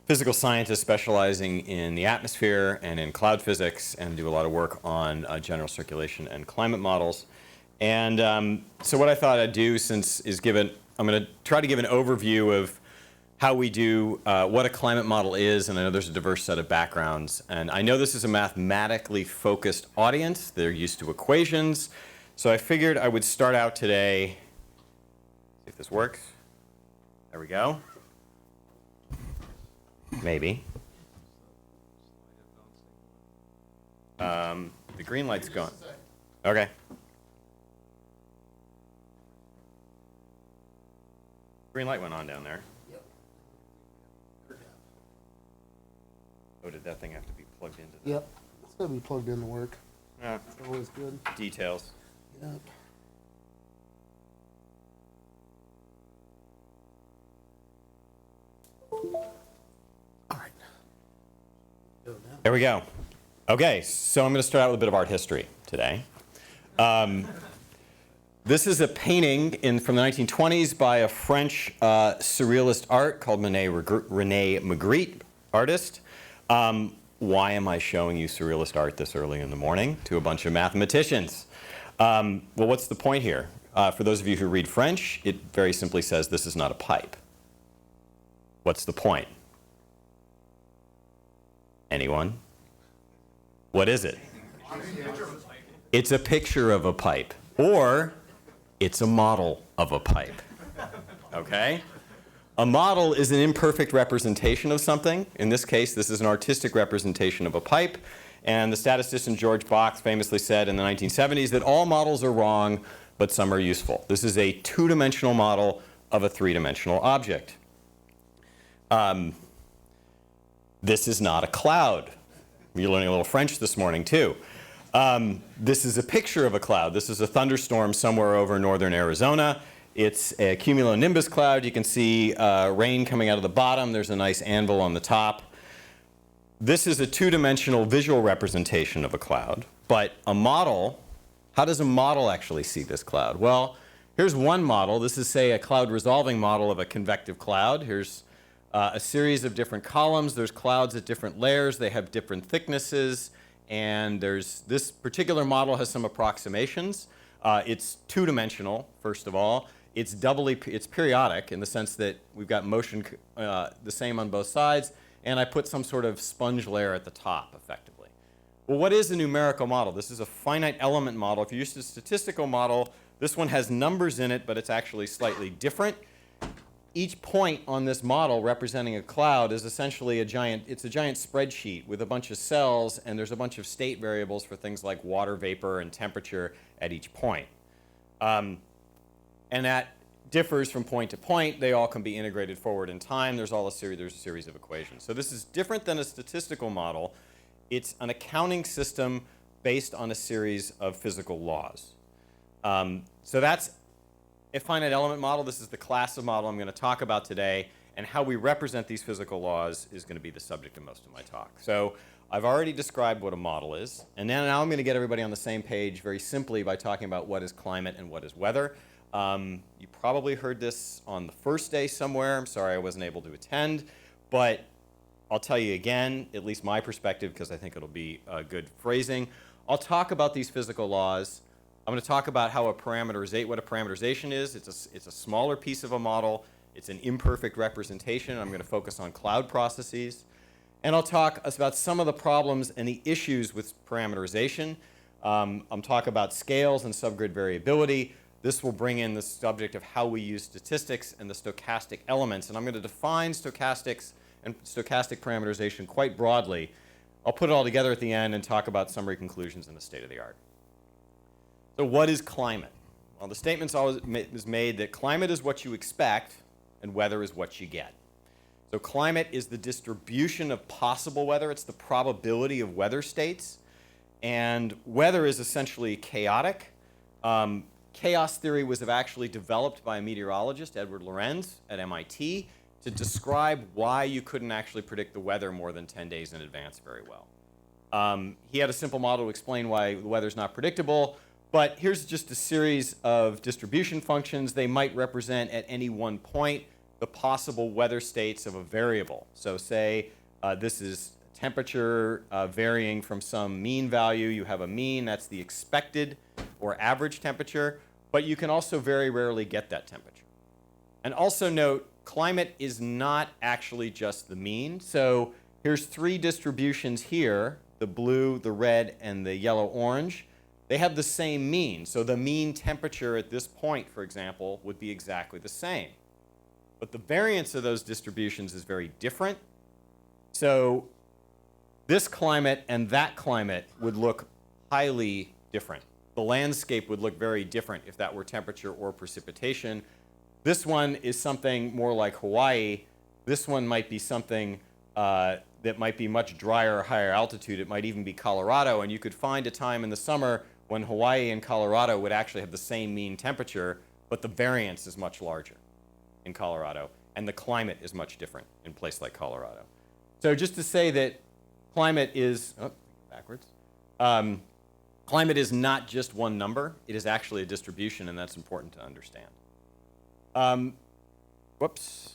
physical scientist specializing in the atmosphere and in cloud physics, and do a lot of work on general circulation and climate models. And so what I thought I'd do, I'm going to try to give an overview of how we do, what a climate model is, and I know there's a diverse set of backgrounds. And I know this is a mathematically focused audience. They're used to equations. So I figured I would start out today, see if this works. There we go. Maybe. The green light's gone. Okay. Green light went on down there. Oh, did that thing have to be plugged into that? Yep. It's got to be plugged in to work. Yeah. It's always good. Details. Yep. All right. There we go. Okay, so I'm going to start out with a bit of art history today. This is a painting from the 1920s by a French Surrealist Art called René Magritte, artist. Why am I showing you Surrealist Art this early in the morning to a bunch of mathematicians? Well, what's the point here? For those of you who read French, it very simply says this is not a pipe. What's the point? Anyone? What is it? It's a picture of a pipe, or it's a model of a pipe. Okay? A model is an imperfect representation of something. In this case, this is an artistic representation of a pipe. And the statistician George Box famously said in the 1970s that all models are wrong, but some are useful. This is a two-dimensional model of a three-dimensional object. This is not a cloud. You're learning a little French this morning, too. This is a picture of a cloud. This is a thunderstorm somewhere over northern Arizona. It's a cumulonimbus cloud. You can see rain coming out of the bottom. There's a nice anvil on the top. This is a two-dimensional visual representation of a cloud. But a model, how does a model actually see this cloud? Well, here's one model. This is, say, a cloud resolving model of a convective cloud. Here's a series of different columns. There's clouds at different layers. They have different thicknesses. And this particular model has some approximations. It's two-dimensional, first of all. It's periodic in the sense that we've got motion the same on both sides, and I put some sort of sponge layer at the top, effectively. Well, what is a numerical model? This is a finite element model. If you use a statistical model, this one has numbers in it, but it's actually slightly different. Each point on this model representing a cloud is essentially a giant spreadsheet with a bunch of cells, and there's a bunch of state variables for things like water vapor and temperature at each point. And that differs from point to point. They all can be integrated forward in time. There's a series of equations. So this is different than a statistical model. It's an accounting system based on a series of physical laws. So that's a finite element model. This is the class of model I'm going to talk about today, and how we represent these physical laws is going to be the subject of most of my talk. So I've already described what a model is, and now I'm going to get everybody on the same page very simply by talking about what is climate and what is weather. You probably heard this on the first day somewhere. I'm sorry I wasn't able to attend, but I'll tell you again, at least my perspective, because I think it'll be good phrasing. I'll talk about these physical laws. I'm going to talk about how what a parameterization is. It's a smaller piece of a model. It's an imperfect representation. I'm going to focus on cloud processes. And I'll talk about some of the problems and the issues with parameterization. I'm talking about scales and subgrid variability. This will bring in the subject of how we use statistics and the stochastic elements. And I'm going to define stochastics and stochastic parameterization quite broadly. I'll put it all together at the end and talk about summary conclusions and the state of the art. So what is climate? Well, the statement's always is made that climate is what you expect and weather is what you get. So climate is the distribution of possible weather. It's the probability of weather states. And weather is essentially chaotic. Chaos theory was actually developed by a meteorologist, Edward Lorenz, at MIT, to describe why you couldn't actually predict the weather more than 10 days in advance very well. He had a simple model to explain why the weather's not predictable, but here's just a series of distribution functions. They might represent at any one point the possible weather states of a variable. So say this is temperature varying from some mean value. You have a mean, that's the expected or average temperature, but you can also very rarely get that temperature. And also note, climate is not actually just the mean. So here's 3 distributions here, the blue, the red, and the yellow-orange. They have the same mean. So the mean temperature at this point, for example, would be exactly the same. But the variance of those distributions is very different. So this climate and that climate would look highly different. The landscape would look very different if that were temperature or precipitation. This one is something more like Hawaii. This one might be something that might be much drier or higher altitude. It might even be Colorado. And you could find a time in the summer when Hawaii and Colorado would actually have the same mean temperature, but the variance is much larger in Colorado, and the climate is much different in a place like Colorado. So just to say that climate is, climate is not just one number. It is actually a distribution, and that's important to understand. Whoops.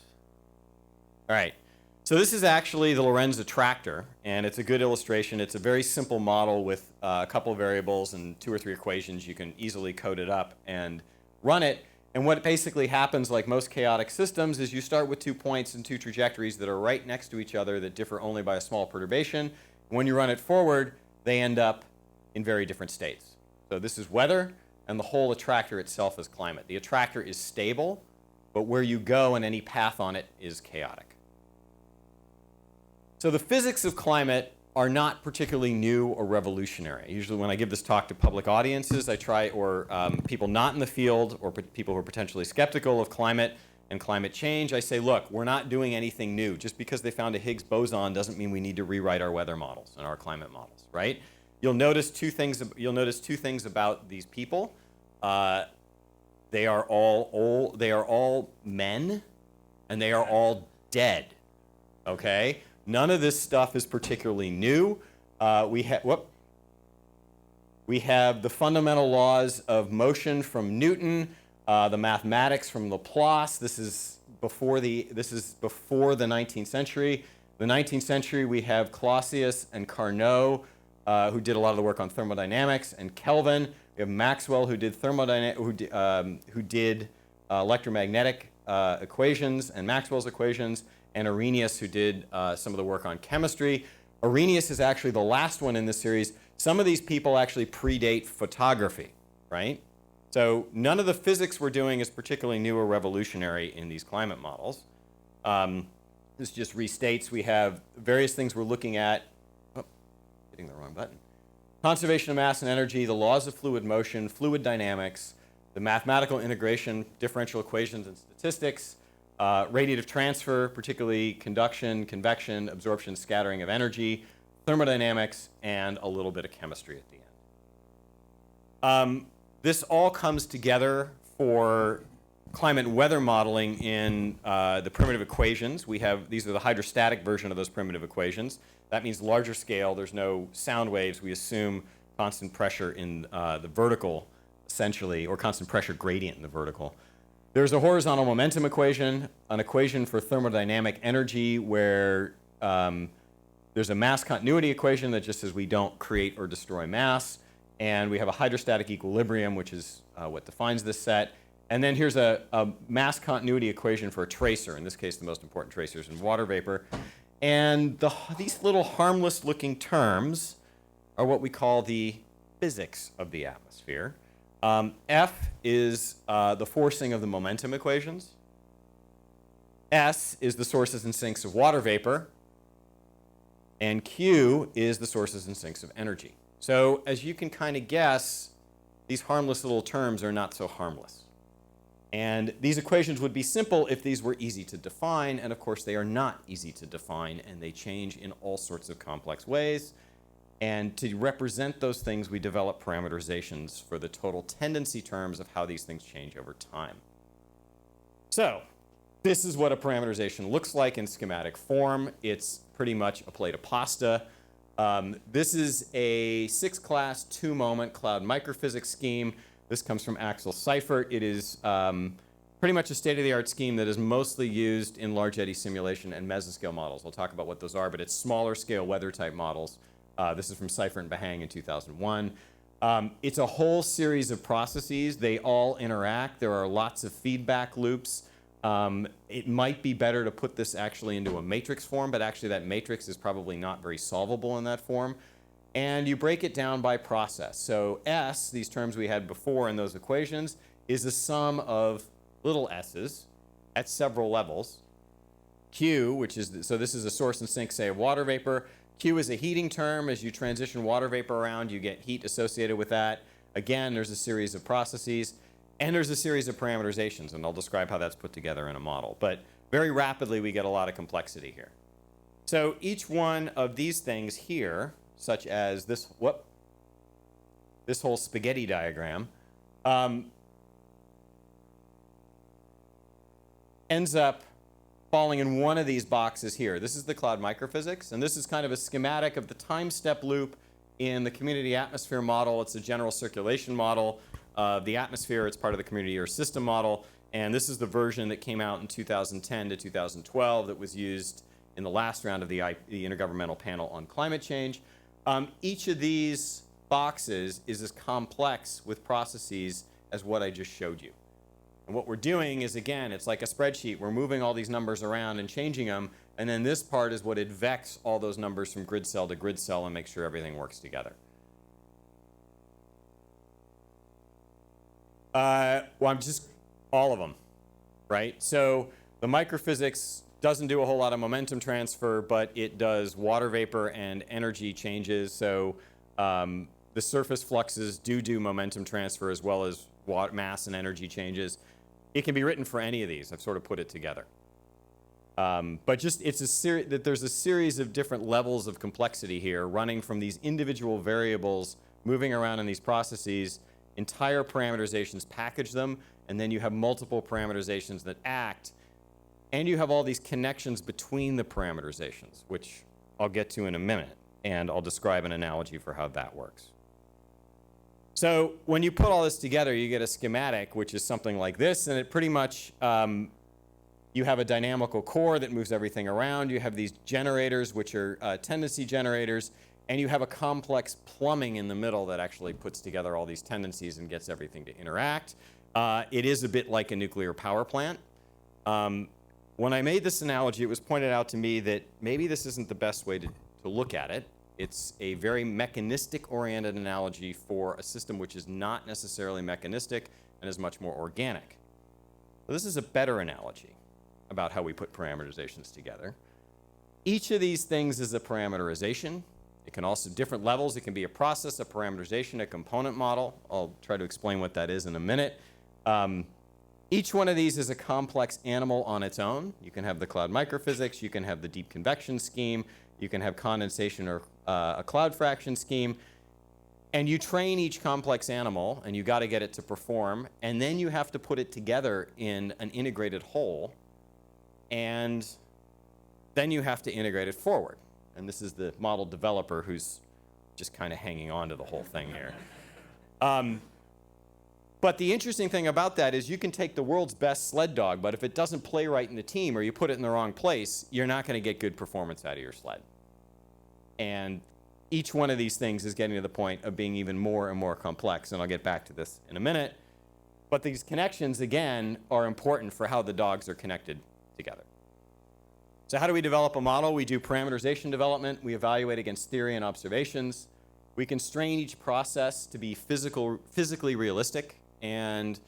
All right. So this is actually the Lorenz Attractor, and it's a good illustration. It's a very simple model with a couple of variables and 2 or 3 equations. You can easily code it up and run it. And what basically happens, like most chaotic systems, is you start with 2 points and 2 trajectories that are right next to each other that differ only by a small perturbation. When you run it forward, they end up in very different states. So this is weather, and the whole attractor itself is climate. The attractor is stable, but where you go and any path on it is chaotic. So the physics of climate are not particularly new or revolutionary. Usually when I give this talk to public audiences, I try, or people not in the field, or people who are potentially skeptical of climate and climate change, I say, look, we're not doing anything new. Just because they found a Higgs boson doesn't mean we need to rewrite our weather models and our climate models, right? You'll notice two things about these people. They are all old, they are all men, and they are all dead, okay? None of this stuff is particularly new. We have the fundamental laws of motion from Newton, the mathematics from Laplace. This is before the 19th century. The 19th century, we have Clausius and Carnot, who did a lot of the work on thermodynamics, and Kelvin. We have Maxwell, who did electromagnetic equations and Maxwell's equations, and Arrhenius, who did some of the work on chemistry. Arrhenius is actually the last one in this series. Some of these people actually predate photography, right? So none of the physics we're doing is particularly new or revolutionary in these climate models. This just restates we have various things we're looking at. Oh, hitting the wrong button. Conservation of mass and energy, the laws of fluid motion, fluid dynamics, the mathematical integration, differential equations and statistics, radiative transfer, particularly conduction, convection, absorption, scattering of energy, thermodynamics, and a little bit of chemistry at the end. This all comes together for climate and weather modeling in the primitive equations. These are the hydrostatic version of those primitive equations. That means larger scale. There's no sound waves. We assume constant pressure in the vertical, essentially, or constant pressure gradient in the vertical. There's a horizontal momentum equation, an equation for thermodynamic energy where there's a mass continuity equation that just says we don't create or destroy mass. And we have a hydrostatic equilibrium, which is what defines this set. And then here's a mass continuity equation for a tracer. In this case, the most important tracers in water vapor. And these little harmless looking terms are what we call the physics of the atmosphere. F is the forcing of the momentum equations. S is the sources and sinks of water vapor. And Q is the sources and sinks of energy. So as you can kind of guess, these harmless little terms are not so harmless. And these equations would be simple if these were easy to define, and of course they are not easy to define, and they change in all sorts of complex ways. And to represent those things, we develop parameterizations for the total tendency terms of how these things change over time. So this is what a parameterization looks like in schematic form. It's pretty much a plate of pasta. This is a 6-class, 2-moment cloud microphysics scheme. This comes from Axel Seifert. It is pretty much a state-of-the-art scheme that is mostly used in large eddy simulation and mesoscale models. We'll talk about what those are, but it's smaller scale weather type models. This is from Seifert and Behang in 2001. It's a whole series of processes. They all interact. There are lots of feedback loops. It might be better to put this actually into a matrix form, but actually that matrix is probably not very solvable in that form. And you break it down by process. So S, these terms we had before in those equations, is a sum of little s's at several levels. Q, which is, so this is a source and sink, say, of water vapor. Q is a heating term. As you transition water vapor around, you get heat associated with that. Again, there's a series of processes. And there's a series of parameterizations, and I'll describe how that's put together in a model. But very rapidly, we get a lot of complexity here. So each one of these things here, such as this whole spaghetti diagram, ends up falling in one of these boxes here. This is the cloud microphysics, and this is kind of a schematic of the time step loop in the community atmosphere model. It's a general circulation model of the atmosphere. It's part of the community or system model, and this is the version that came out in 2010 to 2012 that was used in the last round of the Intergovernmental Panel on Climate Change. Each of these boxes is as complex with processes as what I just showed you. And what we're doing is, again, it's like a spreadsheet. We're moving all these numbers around and changing them, and then this part is what advects all those numbers from grid cell to grid cell and makes sure everything works together. Well, I'm just all of them, right? So the microphysics doesn't do a whole lot of momentum transfer, but it does water vapor and energy changes. So the surface fluxes do momentum transfer as well as mass and energy changes. It can be written for any of these. I've sort of put it together. But just it's that there's a series of different levels of complexity here running from these individual variables moving around in these processes. Entire parameterizations package them, and then you have multiple parameterizations that act, and you have all these connections between the parameterizations, which I'll get to in a minute, and I'll describe an analogy for how that works. So when you put all this together, you get a schematic, which is something like this, and it pretty much, you have a dynamical core that moves everything around. You have these generators, which are tendency generators, and you have a complex plumbing in the middle that actually puts together all these tendencies and gets everything to interact. It is a bit like a nuclear power plant. When I made this analogy, it was pointed out to me that maybe this isn't the best way to look at it. It's a very mechanistic-oriented analogy for a system which is not necessarily mechanistic and is much more organic. So this is a better analogy about how we put parameterizations together. Each of these things is a parameterization. It can also, different levels, it can be a process, a parameterization, a component model. I'll try to explain what that is in a minute. Each one of these is a complex animal on its own. You can have the cloud microphysics, you can have the deep convection scheme, you can have condensation or a cloud fraction scheme. And you train each complex animal, and you got to get it to perform, and then you have to put it together in an integrated whole, and then you have to integrate it forward. And this is the model developer who's just kind of hanging on to the whole thing here. But the interesting thing about that is you can take the world's best sled dog, but if it doesn't play right in the team or you put it in the wrong place, you're not going to get good performance out of your sled. And each one of these things is getting to the point of being even more and more complex, and I'll get back to this in a minute. But these connections, again, are important for how the dogs are connected together. So how do we develop a model? We do parameterization development. We evaluate against theory and observations. We constrain each process to be physically realistic. And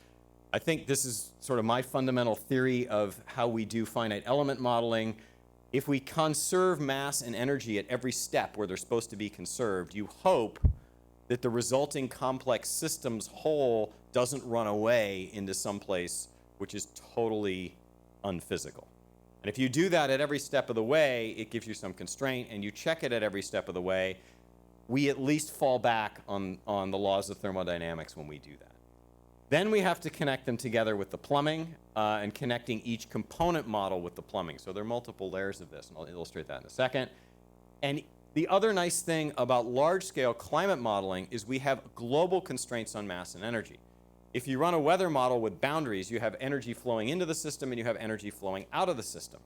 I think this is sort of my fundamental theory of how we do finite element modeling. If we conserve mass and energy at every step where they're supposed to be conserved, you hope that the resulting complex systems whole doesn't run away into some place which is totally unphysical. And if you do that at every step of the way, it gives you some constraint, and you check it at every step of the way, we at least fall back on the laws of thermodynamics when we do that. Then we have to connect them together with the plumbing and connecting each component model with the plumbing. So there are multiple layers of this, and I'll illustrate that in a second. And the other nice thing about large-scale climate modeling is we have global constraints on mass and energy. If you run a weather model with boundaries, you have energy flowing into the system and you have energy flowing out of the system.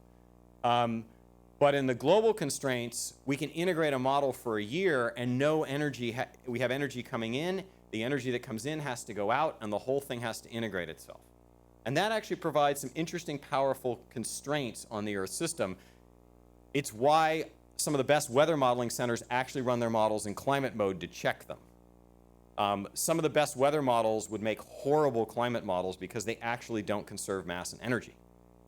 But in the global constraints, we can integrate a model for a year and no energy, we have energy coming in, the energy that comes in has to go out, and the whole thing has to integrate itself. And that actually provides some interesting, powerful constraints on the Earth system. It's why some of the best weather modeling centers actually run their models in climate mode to check them. Some of the best weather models would make horrible climate models because they actually don't conserve mass and energy,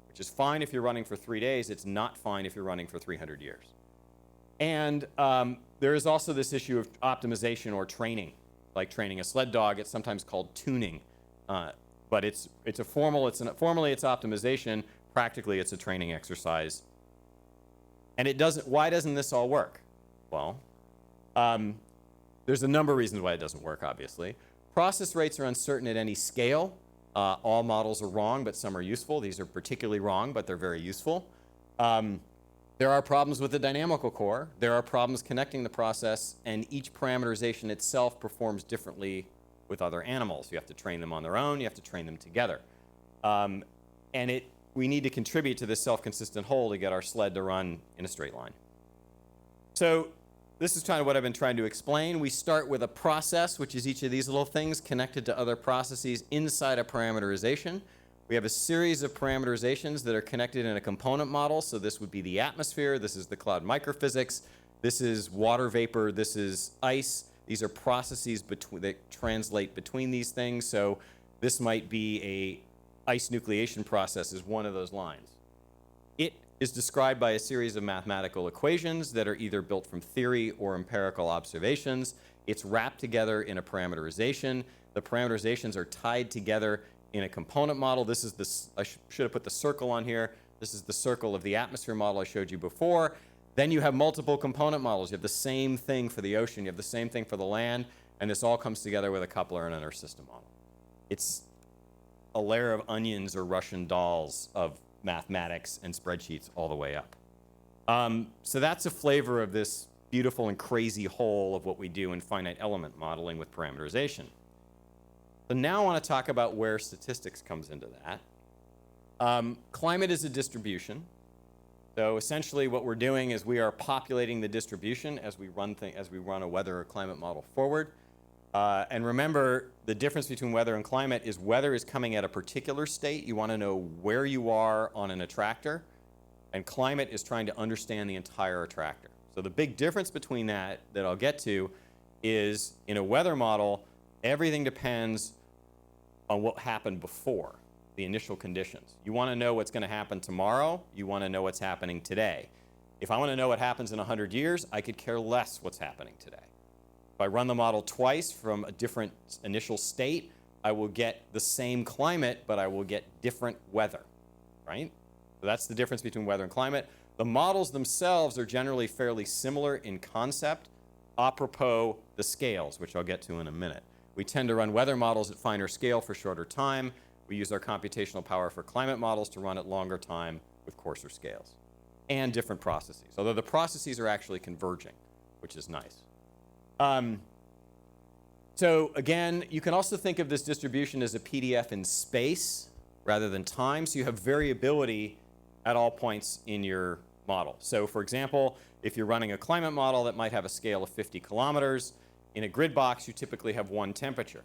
which is fine if you're running for 3 days. It's not fine if you're running for 300 years. And there is also this issue of optimization or training, like training a sled dog. It's sometimes called tuning, but formally it's optimization. Practically, it's a training exercise. And why doesn't this all work? Well, there's a number of reasons why it doesn't work, obviously. Process rates are uncertain at any scale. All models are wrong, but some are useful. These are particularly wrong, but they're very useful. There are problems with the dynamical core. There are problems connecting the process, and each parameterization itself performs differently with other animals. You have to train them on their own. You have to train them together. We need to contribute to this self-consistent whole to get our sled to run in a straight line. So this is kind of what I've been trying to explain. We start with a process, which is each of these little things connected to other processes inside a parameterization. We have a series of parameterizations that are connected in a component model. So this would be the atmosphere. This is the cloud microphysics. This is water vapor. This is ice. These are processes that translate between these things. So this might be a ice nucleation process is one of those lines. It is described by a series of mathematical equations that are either built from theory or empirical observations. It's wrapped together in a parameterization. The parameterizations are tied together in a component model. This is I should have put the circle on here. This is the circle of the atmosphere model I showed you before. Then you have multiple component models. You have the same thing for the ocean. You have the same thing for the land. And this all comes together with a coupler and an inner system model. It's a layer of onions or Russian dolls of mathematics and spreadsheets all the way up. So that's a flavor of this beautiful and crazy whole of what we do in finite element modeling with parameterization. So now I want to talk about where statistics comes into that. Climate is a distribution. So essentially what we're doing is we are populating the distribution as we run a weather or climate model forward. And remember, the difference between weather and climate is weather is coming at a particular state. You want to know where you are on an attractor. And climate is trying to understand the entire attractor. So the big difference between that I'll get to is in a weather model, everything depends on what happened before, the initial conditions. You want to know what's going to happen tomorrow. You want to know what's happening today. If I want to know what happens in 100 years, I could care less what's happening today. If I run the model twice from a different initial state, I will get the same climate, but I will get different weather, right? So that's the difference between weather and climate. The models themselves are generally fairly similar in concept, apropos the scales, which I'll get to in a minute. We tend to run weather models at finer scale for shorter time. We use our computational power for climate models to run at longer time with coarser scales and different processes, although the processes are actually converging, which is nice. So again, you can also think of this distribution as a PDF in space rather than time. So you have variability at all points in your model. So for example, if you're running a climate model that might have a scale of 50 kilometers, in a grid box, you typically have one temperature.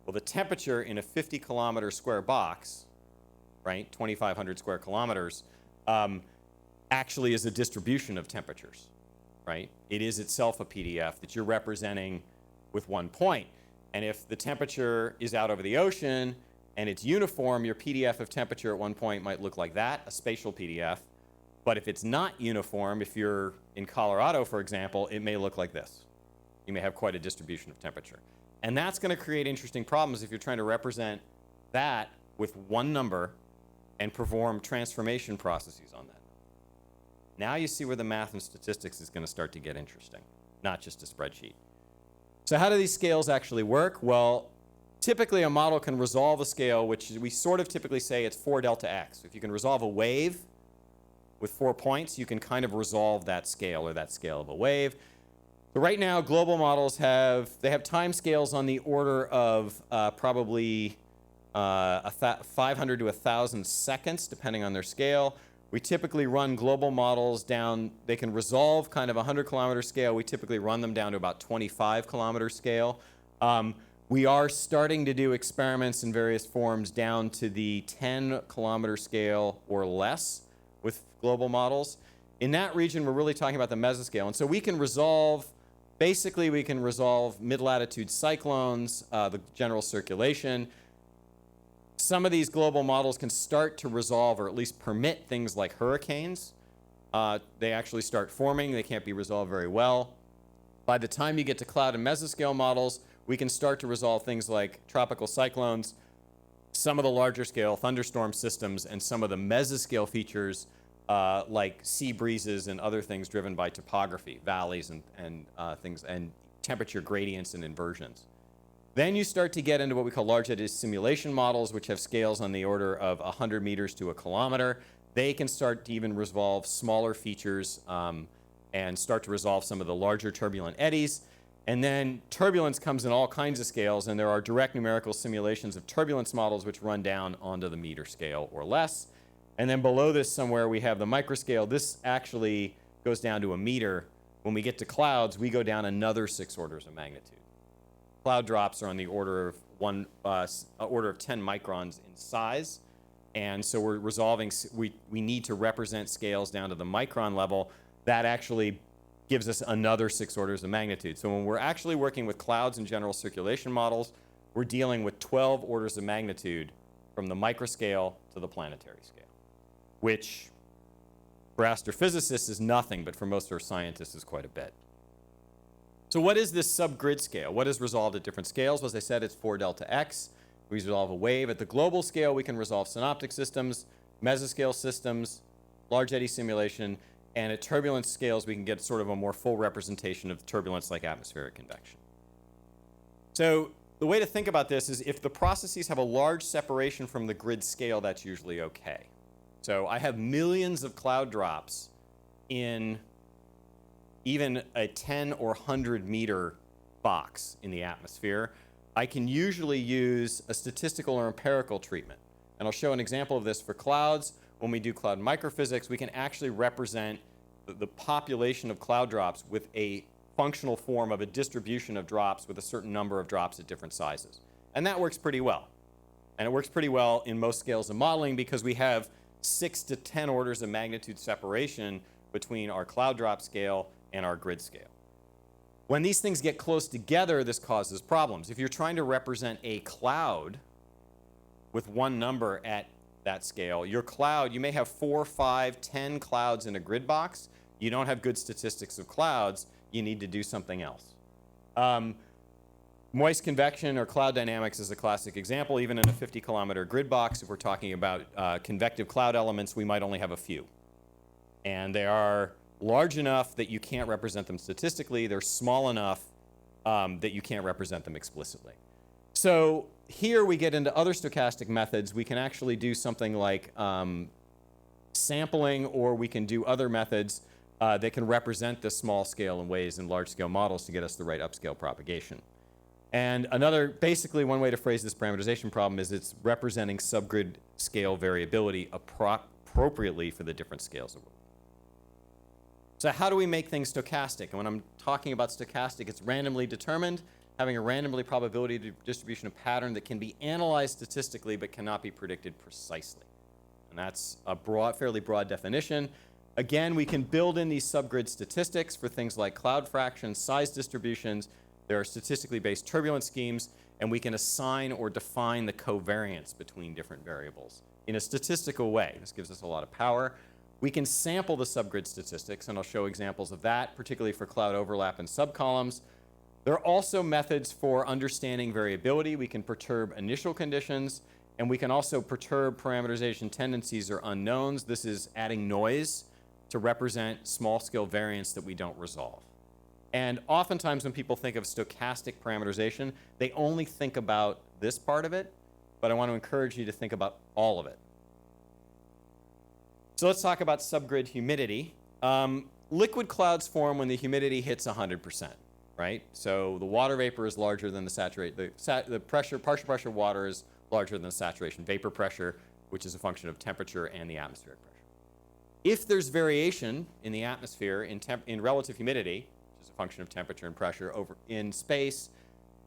Well, the temperature in a 50 kilometer square box, right, 2,500 square kilometers, actually is a distribution of temperatures, right? It is itself a PDF that you're representing with one point. And if the temperature is out over the ocean and it's uniform, your PDF of temperature at one point might look like that, a spatial PDF. But if it's not uniform, if you're in Colorado, for example, it may look like this. You may have quite a distribution of temperature. And that's going to create interesting problems if you're trying to represent that with one number and perform transformation processes on that. Now you see where the math and statistics is going to start to get interesting, not just a spreadsheet. So how do these scales actually work? Well, typically a model can resolve a scale, which we sort of typically say it's 4 delta x. If you can resolve a wave with 4 points, you can kind of resolve that scale or that scale of a wave. So right now, global models have time scales on the order of probably 500 to 1,000 seconds, depending on their scale. We typically run global models down. They can resolve kind of 100-kilometer scale. We typically run them down to about 25-kilometer scale. We are starting to do experiments in various forms down to the 10-kilometer scale or less with global models. In that region, we're really talking about the mesoscale. And so we can resolve, basically we can resolve mid-latitude cyclones, the general circulation. Some of these global models can start to resolve or at least permit things like hurricanes. They actually start forming. They can't be resolved very well. By the time you get to cloud and mesoscale models, we can start to resolve things like tropical cyclones, some of the larger scale thunderstorm systems, and some of the mesoscale features like sea breezes and other things driven by topography, valleys and things, and temperature gradients and inversions. Then you start to get into what we call large eddy simulation models, which have scales on the order of 100 meters to a kilometer. They can start to even resolve smaller features and start to resolve some of the larger turbulent eddies. And then turbulence comes in all kinds of scales, and there are direct numerical simulations of turbulence models which run down onto the meter scale or less. And then below this somewhere we have the microscale. This actually goes down to a meter. When we get to clouds, we go down another 6 orders of magnitude. Cloud drops are on the order of 10 microns in size. And so we're resolving, we need to represent scales down to the micron level. That actually gives us another 6 orders of magnitude. So when we're actually working with clouds and general circulation models, we're dealing with 12 orders of magnitude from the microscale to the planetary scale, which for astrophysicists is nothing, but for most earth scientists is quite a bit. So what is this subgrid scale? What is resolved at different scales? Well, as I said, it's 4 delta x. We resolve a wave. At the global scale, we can resolve synoptic systems, mesoscale systems, large eddy simulation, and at turbulence scales, we can get sort of a more full representation of turbulence like atmospheric convection. So the way to think about this is if the processes have a large separation from the grid scale, that's usually okay. So I have millions of cloud drops in even a 10 or 100 meter box in the atmosphere. I can usually use a statistical or empirical treatment. And I'll show an example of this for clouds. When we do cloud microphysics, we can actually represent the population of cloud drops with a functional form of a distribution of drops with a certain number of drops at different sizes. And that works pretty well. And it works pretty well in most scales of modeling because we have 6 to 10 orders of magnitude separation between our cloud drop scale and our grid scale. When these things get close together, this causes problems. If you're trying to represent a cloud with one number at that scale, your cloud, you may have 4, 5, 10 clouds in a grid box. You don't have good statistics of clouds. You need to do something else. Moist convection or cloud dynamics is a classic example. Even in a 50-kilometer grid box, if we're talking about convective cloud elements, we might only have a few. And they are large enough that you can't represent them statistically. They're small enough that you can't represent them explicitly. So here we get into other stochastic methods. We can actually do something like sampling, or we can do other methods that can represent this small scale in ways in large scale models to get us the right upscale propagation. And another, basically one way to phrase this parameterization problem is it's representing subgrid scale variability appropriately for the different scales of work. So how do we make things stochastic? And when I'm talking about stochastic, it's randomly determined, having a randomly probability distribution of pattern that can be analyzed statistically but cannot be predicted precisely. And that's a broad, fairly broad definition. Again, we can build in these subgrid statistics for things like cloud fractions, size distributions. There are statistically based turbulence schemes, and we can assign or define the covariance between different variables in a statistical way. This gives us a lot of power. We can sample the subgrid statistics, and I'll show examples of that, particularly for cloud overlap and subcolumns. There are also methods for understanding variability. We can perturb initial conditions, and we can also perturb parameterization tendencies or unknowns. This is adding noise to represent small-scale variance that we don't resolve. And oftentimes when people think of stochastic parameterization, they only think about this part of it, but I want to encourage you to think about all of it. So let's talk about subgrid humidity. Liquid clouds form when the humidity hits 100%, right? So the water vapor is larger than the partial pressure water is larger than the saturation vapor pressure, which is a function of temperature and the atmospheric pressure. If there's variation in the atmosphere in relative humidity, which is a function of temperature and pressure over in space,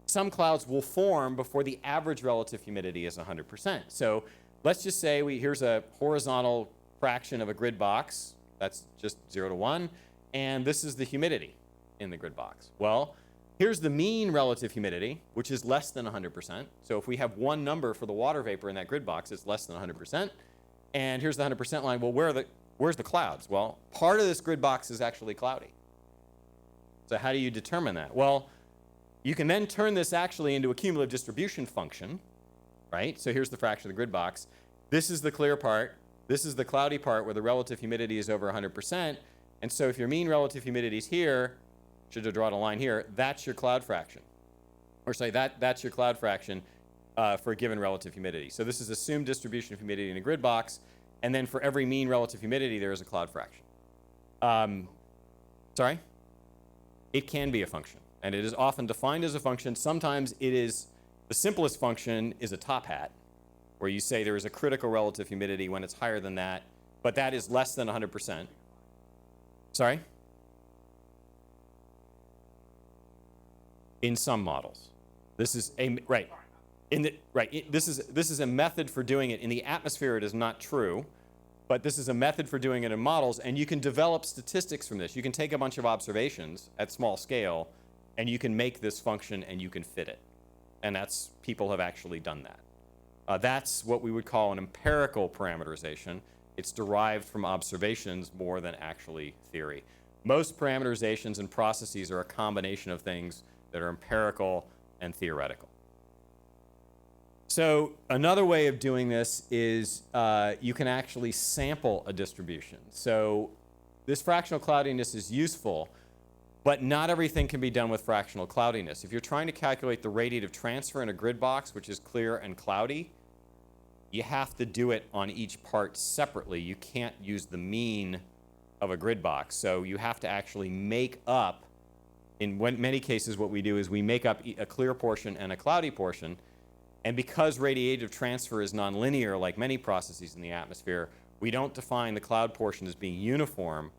some clouds will form before the average relative humidity is 100%. So let's just say here's a horizontal fraction of a grid box. That's just 0 to 1. And this is the humidity in the grid box. Well, here's the mean relative humidity, which is less than 100%. So if we have one number for the water vapor in that grid box, it's less than 100%. And here's the 100% line. Well, where's the clouds? Well, part of this grid box is actually cloudy. So how do you determine that? Well, you can then turn this actually into a cumulative distribution function, right? So here's the fraction of the grid box. This is the clear part. This is the cloudy part where the relative humidity is over 100%. And so if your mean relative humidity is here, should have drawn a line here, that's your cloud fraction. Or say that's your cloud fraction for a given relative humidity. So this is assumed distribution of humidity in a grid box. And then for every mean relative humidity, there is a cloud fraction. Sorry? It can be a function. And it is often defined as a function. Sometimes it is, the simplest function is a top hat, where you say there is a critical relative humidity when it's higher than that, but that is less than 100%. Sorry? In some models. This is a, right. This is a method for doing it. In the atmosphere, it is not true, but this is a method for doing it in models, and you can develop statistics from this. You can take a bunch of observations at small scale, and you can make this function and you can fit it. And people have actually done that. That's what we would call an empirical parameterization. It's derived from observations more than actually theory. Most parameterizations and processes are a combination of things that are empirical and theoretical. So another way of doing this is you can actually sample a distribution. So this fractional cloudiness is useful, but not everything can be done with fractional cloudiness. If you're trying to calculate the radiative transfer in a grid box, which is clear and cloudy, you have to do it on each part separately. You can't use the mean of a grid box. So you have to actually make up, in many cases what we do is we make up a clear portion and a cloudy portion. And because radiative transfer is nonlinear, like many processes in the atmosphere, we don't define the cloud portion as being uniform.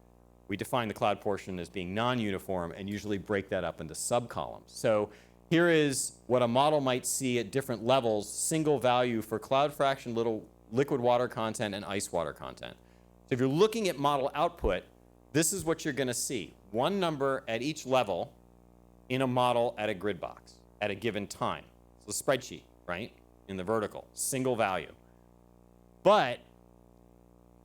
We define the cloud portion as being non-uniform and usually break that up into subcolumns. So here is what a model might see at different levels, single value for cloud fraction, little liquid water content, and ice water content. So if you're looking at model output, this is what you're going to see. One number at each level in a model at a grid box at a given time. It's a spreadsheet, right? In the vertical, single value. But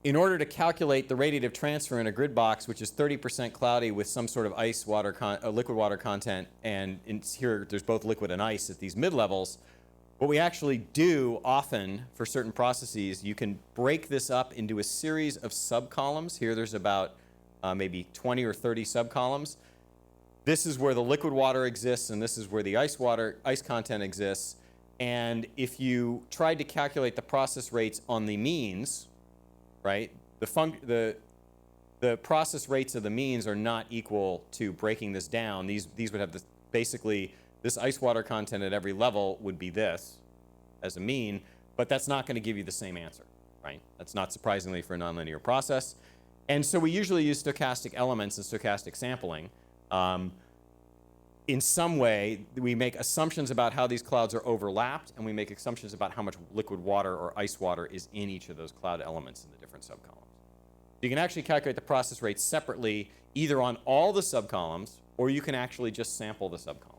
in order to calculate the radiative transfer in a grid box, which is 30% cloudy with some sort of ice water liquid water content, and here there's both liquid and ice at these mid-levels, what we actually do often for certain processes, you can break this up into a series of subcolumns. Here there's about maybe 20 or 30 subcolumns. This is where the liquid water exists, and this is where the ice content exists. And if you tried to calculate the process rates on the means, right, the process rates of the means are not equal to breaking this down. These would have basically this ice water content at every level would be this as a mean, but that's not going to give you the same answer, right? That's not surprisingly for a nonlinear process. And so we usually use stochastic elements and stochastic sampling. In some way, we make assumptions about how these clouds are overlapped, and we make assumptions about how much liquid water or ice water is in each of those cloud elements in the different subcolumns. You can actually calculate the process rates separately, either on all the subcolumns, or you can actually just sample the subcolumns.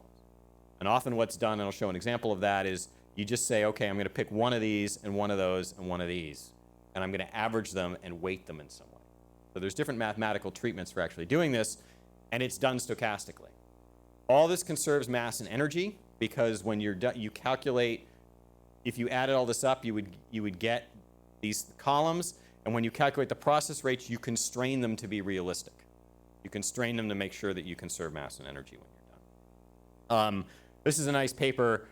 And often what's done, and I'll show an example of that, is you just say, okay, I'm going to pick one of these, and one of those, and one of these, and I'm going to average them and weight them in some way. So there's different mathematical treatments for actually doing this, and it's done stochastically. All this conserves mass and energy, because when you're done, you calculate, if you added all this up, you would get these columns, and when you calculate the process rates, you constrain them to be realistic. You constrain them to make sure that you conserve mass and energy when you're done. This is a nice paper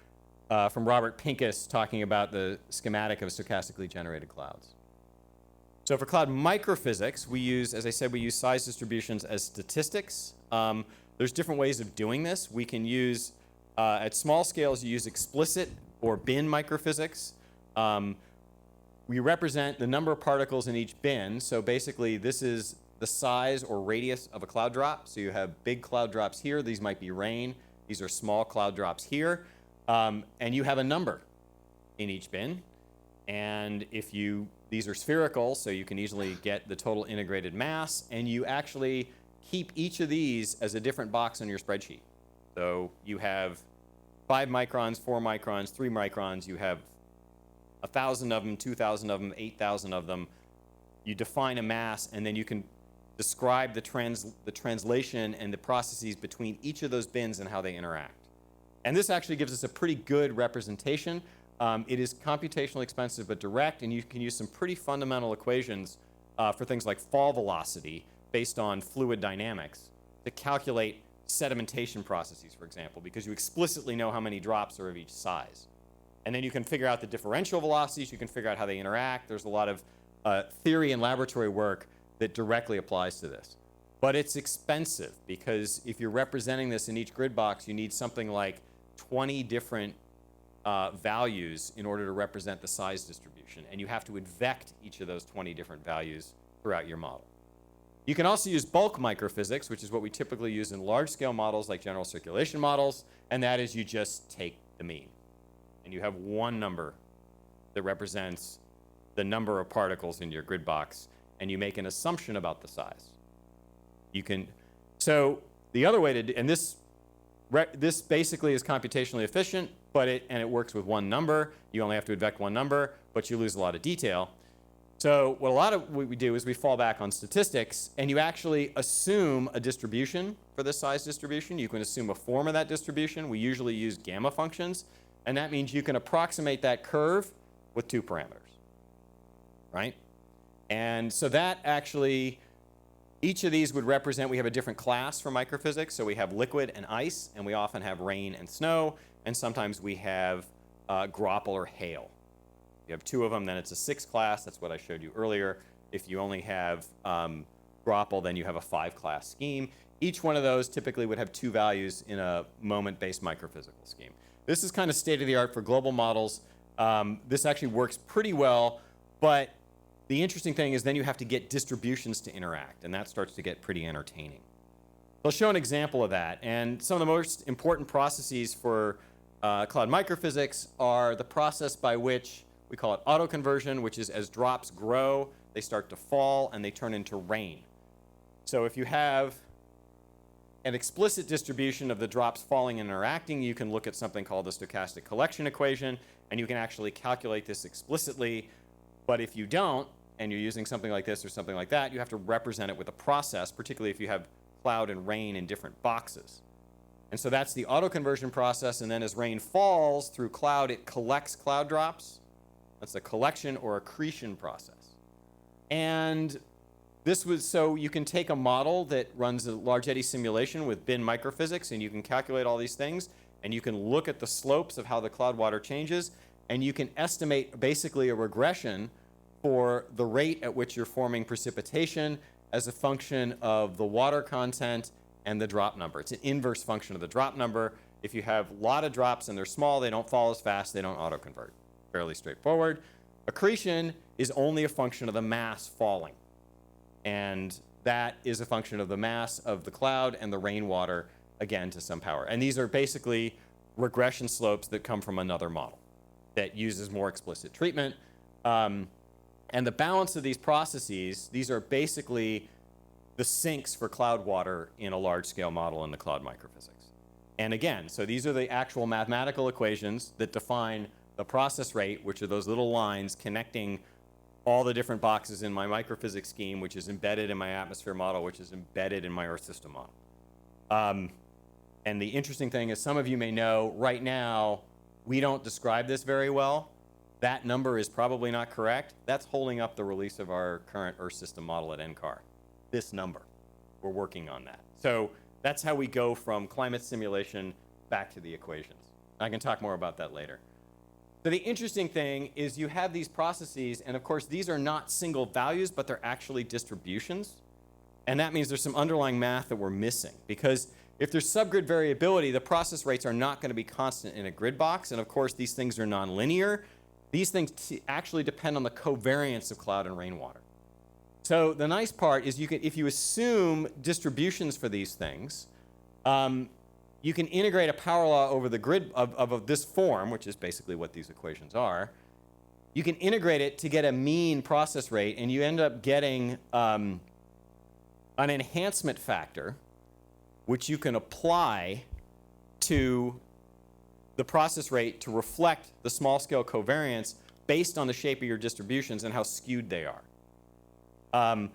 from Robert Pincus talking about the schematic of stochastically generated clouds. So for cloud microphysics, we use, as I said, we use size distributions as statistics. There's different ways of doing this. We can use, at small scales, you use explicit or bin microphysics, We represent the number of particles in each bin. So basically, this is the size or radius of a cloud drop. So you have big cloud drops here. These might be rain. These are small cloud drops here. And you have a number in each bin. And these are spherical, so you can easily get the total integrated mass. And you actually keep each of these as a different box on your spreadsheet. So you have 5 microns, 4 microns, 3 microns. You have 1,000 of them, 2,000 of them, 8,000 of them. You define a mass, and then you can describe the translation and the processes between each of those bins and how they interact. And this actually gives us a pretty good representation. It is computationally expensive but direct, and you can use some pretty fundamental equations for things like fall velocity based on fluid dynamics to calculate sedimentation processes, for example, because you explicitly know how many drops are of each size. And then you can figure out the differential velocities. You can figure out how they interact. There's a lot of theory and laboratory work that directly applies to this. But it's expensive because if you're representing this in each grid box, you need something like 20 different values in order to represent the size distribution. And you have to advect each of those 20 different values throughout your model. You can also use bulk microphysics, which is what we typically use in large-scale models like general circulation models, and that is you just take the mean. And you have one number that represents the number of particles in your grid box, and you make an assumption about the size. So the other way to do, and this basically is computationally efficient, but it works with one number. You only have to advect one number, but you lose a lot of detail. So what we do is we fall back on statistics, and you actually assume a distribution for this size distribution. You can assume a form of that distribution. We usually use gamma functions, and that means you can approximate that curve with 2 parameters, right? And so that actually, each of these would represent, we have a different class for microphysics. So we have liquid and ice, and we often have rain and snow, and sometimes we have graupel or hail. You have 2 of them, then it's a 6 class. That's what I showed you earlier. If you only have graupel, then you have a 5 class scheme. Each one of those typically would have 2 values in a moment-based microphysical scheme. This is kind of state-of-the-art for global models. This actually works pretty well, but the interesting thing is then you have to get distributions to interact, and that starts to get pretty entertaining. I'll show an example of that. And some of the most important processes for cloud microphysics are the process by which we call it autoconversion, which is as drops grow, they start to fall, and they turn into rain. So if you have an explicit distribution of the drops falling and interacting, you can look at something called the stochastic collection equation, and you can actually calculate this explicitly. But if you don't, and you're using something like this or something like that, you have to represent it with a process, particularly if you have cloud and rain in different boxes. And so that's the autoconversion process, and then as rain falls through cloud, it collects cloud drops. That's a collection or accretion process. And so you can take a model that runs a large eddy simulation with bin microphysics, and you can calculate all these things, and you can look at the slopes of how the cloud water changes, and you can estimate basically a regression for the rate at which you're forming precipitation as a function of the water content and the drop number. It's an inverse function of the drop number. If you have a lot of drops and they're small, they don't fall as fast, they don't autoconvert. Fairly straightforward. Accretion is only a function of the mass falling. And that is a function of the mass of the cloud and the rainwater, again, to some power. And these are basically regression slopes that come from another model that uses more explicit treatment. And the balance of these processes, these are basically the sinks for cloud water in a large-scale model in the cloud microphysics. And again, so these are the actual mathematical equations that define the process rate, which are those little lines connecting all the different boxes in my microphysics scheme, which is embedded in my atmosphere model, which is embedded in my Earth system model. And the interesting thing is, some of you may know, right now, we don't describe this very well. That number is probably not correct. That's holding up the release of our current Earth system model at NCAR. This number. We're working on that. So that's how we go from climate simulation back to the equations. I can talk more about that later. So the interesting thing is you have these processes, and of course these are not single values, but they're actually distributions. And that means there's some underlying math that we're missing, because if there's subgrid variability, the process rates are not going to be constant in a grid box. And of course these things are nonlinear. these things actually depend on the covariance of cloud and rainwater. So the nice part is if you assume distributions for these things, you can integrate a power law over the grid of this form, which is basically what these equations are. You can integrate it to get a mean process rate, and you end up getting an enhancement factor, which you can apply to the process rate to reflect the small-scale covariance based on the shape of your distributions and how skewed they are. And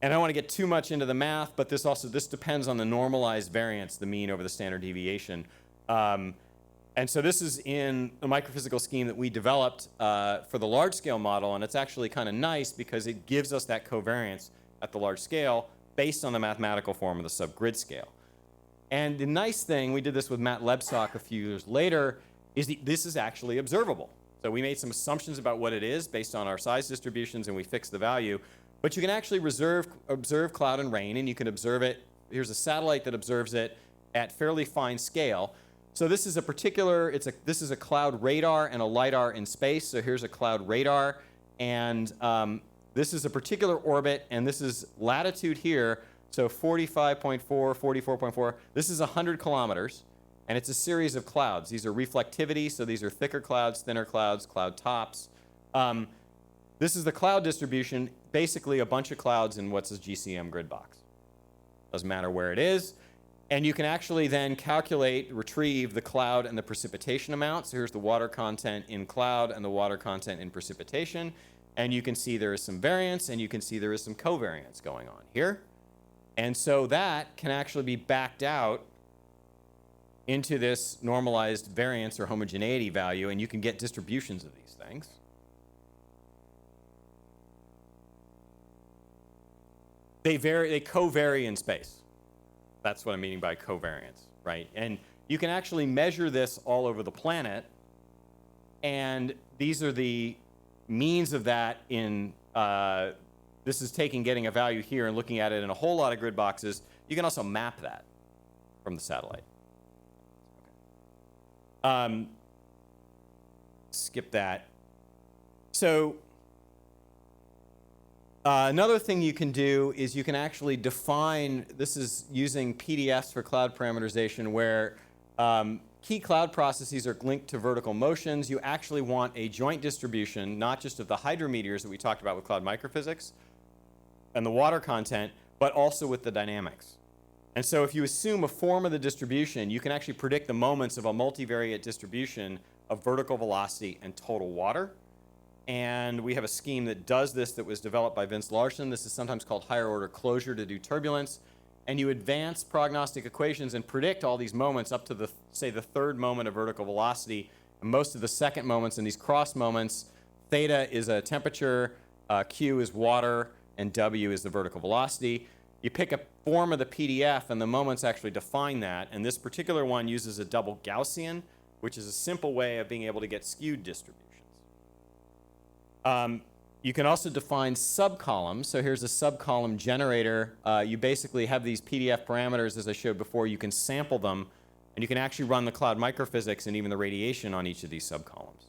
I don't want to get too much into the math, but this depends on the normalized variance, the mean over the standard deviation. And so this is in the microphysical scheme that we developed for the large-scale model, and it's actually kind of nice because it gives us that covariance at the large scale based on the mathematical form of the subgrid scale. And the nice thing, we did this with Matt Lebstock a few years later, is this is actually observable. So we made some assumptions about what it is based on our size distributions, and we fixed the value. But you can actually observe cloud and rain, and you can observe it. Here's a satellite that observes it at fairly fine scale. So this is this is a cloud radar and a LiDAR in space. So here's a cloud radar, and this is a particular orbit, and this is latitude here. So 45.4, 44.4. This is 100 kilometers, and it's a series of clouds. These are reflectivity, so these are thicker clouds, thinner clouds, cloud tops. This is the cloud distribution, basically a bunch of clouds in what's a GCM grid box. Doesn't matter where it is. And you can actually then retrieve the cloud and the precipitation amount. So here's the water content in cloud and the water content in precipitation. And you can see there is some variance, and you can see there is some covariance going on here. And so that can actually be backed out into this normalized variance or homogeneity value, and you can get distributions of these things. They co-vary in space. That's what I'm meaning by covariance, right? And you can actually measure this all over the planet, and these are the means of that in this is getting a value here and looking at it in a whole lot of grid boxes. You can also map that from the satellite. Okay. Skip that. So another thing you can do is you can actually define, this is using PDFs for cloud parameterization, where key cloud processes are linked to vertical motions. You actually want a joint distribution, not just of the hydrometeors that we talked about with cloud microphysics and the water content, but also with the dynamics. And so if you assume a form of the distribution, you can actually predict the moments of a multivariate distribution of vertical velocity and total water. And we have a scheme that does this that was developed by Vince Larson. This is sometimes called higher order closure to do turbulence. And you advance prognostic equations and predict all these moments up to say the third moment of vertical velocity, and most of the second moments in these cross moments. Theta is a temperature, Q is water, and W is the vertical velocity. You pick a form of the PDF, and the moments actually define that. And this particular one uses a double Gaussian, which is a simple way of being able to get skewed distributions. You can also define subcolumns. So here's a subcolumn generator. You basically have these PDF parameters, as I showed before. You can sample them, and you can actually run the cloud microphysics and even the radiation on each of these subcolumns.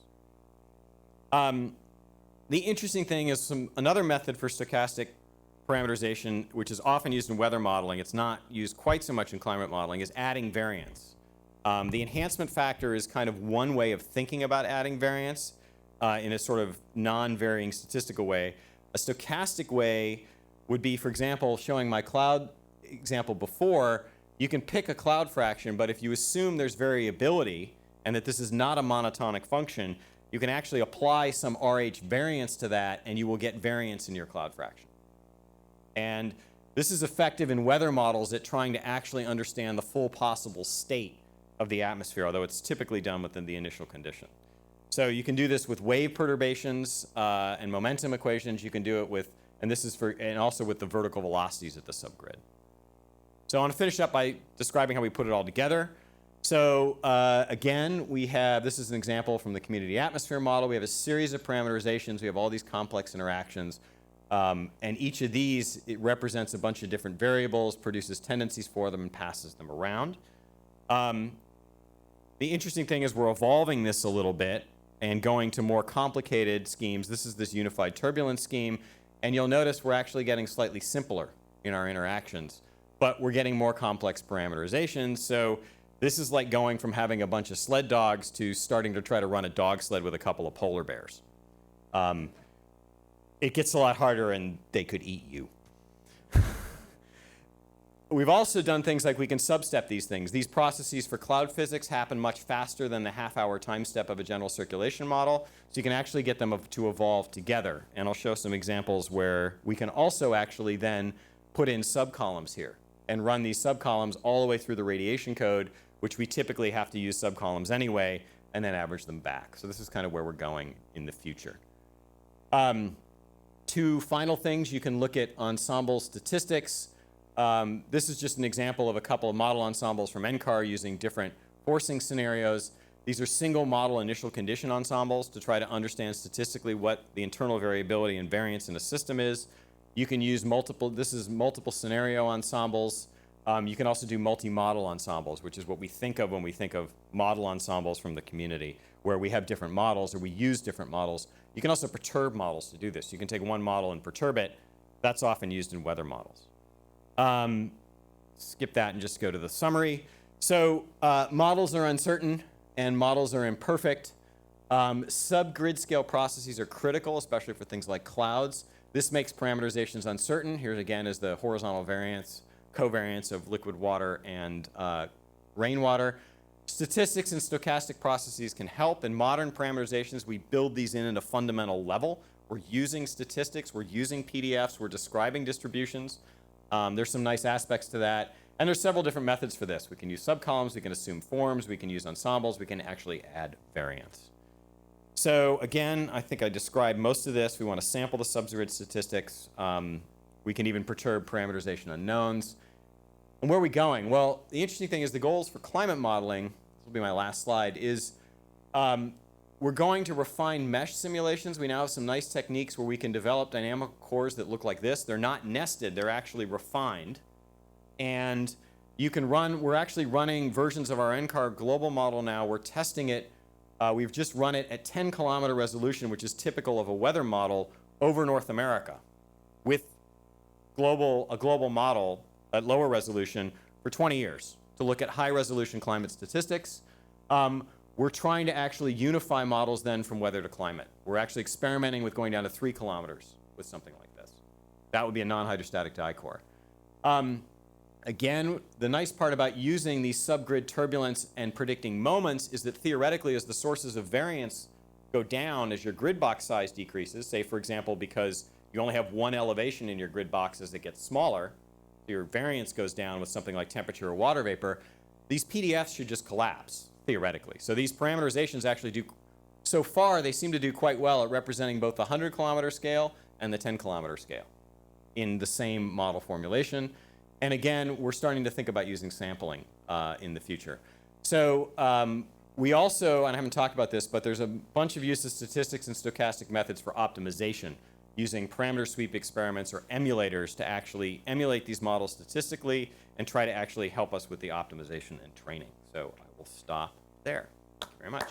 The interesting thing is another method for stochastic parameterization, which is often used in weather modeling, it's not used quite so much in climate modeling, is adding variance. The enhancement factor is kind of one way of thinking about adding variance in a sort of non-varying statistical way. A stochastic way would be, for example, showing my cloud example before, you can pick a cloud fraction, but if you assume there's variability and that this is not a monotonic function, you can actually apply some RH variance to that, and you will get variance in your cloud fraction. And this is effective in weather models at trying to actually understand the full possible state of the atmosphere, although it's typically done within the initial condition. So you can do this with wave perturbations and momentum equations. You can do it with, and also with the vertical velocities at the subgrid. So I want to finish up by describing how we put it all together. So again, this is an example from the community atmosphere model. We have a series of parameterizations. We have all these complex interactions. And each of these, it represents a bunch of different variables, produces tendencies for them, and passes them around. The interesting thing is we're evolving this a little bit. and going to more complicated schemes. This is this unified turbulent scheme, and you'll notice we're actually getting slightly simpler in our interactions, but we're getting more complex parameterizations. So this is like going from having a bunch of sled dogs to starting to try to run a dog sled with a couple of polar bears. It gets a lot harder, and they could eat you. We've also done things like we can substep these things. These processes for cloud physics happen much faster than the half-hour time step of a general circulation model, so you can actually get them to evolve together. And I'll show some examples where we can also actually then put in subcolumns here and run these subcolumns all the way through the radiation code, which we typically have to use subcolumns anyway, and then average them back. So this is kind of where we're going in the future. Two final things, you can look at ensemble statistics. This is just an example of a couple of model ensembles from NCAR using different forcing scenarios. These are single model initial condition ensembles to try to understand statistically what the internal variability and variance in a system is. You can use this is multiple scenario ensembles. You can also do multi-model ensembles, which is what we think of when we think of model ensembles from the community, where we have different models or we use different models. You can also perturb models to do this. You can take one model and perturb it. That's often used in weather models. Skip that and just go to the summary. So models are uncertain and models are imperfect. Sub-grid scale processes are critical, especially for things like clouds. This makes parameterizations uncertain. Here again is the horizontal variance, covariance of liquid water and rainwater. Statistics and stochastic processes can help. In modern parameterizations, we build these in at a fundamental level. We're using statistics, we're using PDFs, we're describing distributions. There's some nice aspects to that. And there's several different methods for this. We can use subcolumns, we can assume forms, we can use ensembles, we can actually add variance. So again, I think I described most of this. We want to sample the subgrid statistics. We can even perturb parameterization unknowns. And where are we going? Well, the interesting thing is the goals for climate modeling, this will be my last slide, is we're going to refine mesh simulations. We now have some nice techniques where we can develop dynamical cores that look like this. They're not nested, they're actually refined. And you can run, we're actually running versions of our NCAR global model now. We're testing it. We've just run it at 10-kilometer resolution, which is typical of a weather model over North America, with a global model at lower resolution for 20 years to look at high-resolution climate statistics. We're trying to actually unify models then from weather to climate. We're actually experimenting with going down to 3 kilometers with something like this. That would be a non-hydrostatic dicore. Again, the nice part about using these subgrid turbulence and predicting moments is that theoretically, as the sources of variance go down, as your grid box size decreases, say for example, because you only have one elevation in your grid box as it gets smaller, your variance goes down with something like temperature or water vapor, these PDFs should just collapse, theoretically. So these parameterizations actually do, so far they seem to do quite well at representing both the 100-kilometer scale and the 10-kilometer scale in the same model formulation. And again, we're starting to think about using sampling in the future. So we also, and I haven't talked about this, but there's a bunch of use of statistics and stochastic methods for optimization, using parameter sweep experiments or emulators to actually emulate these models statistically and try to actually help us with the optimization and training. So I will stop there. Thank you very much.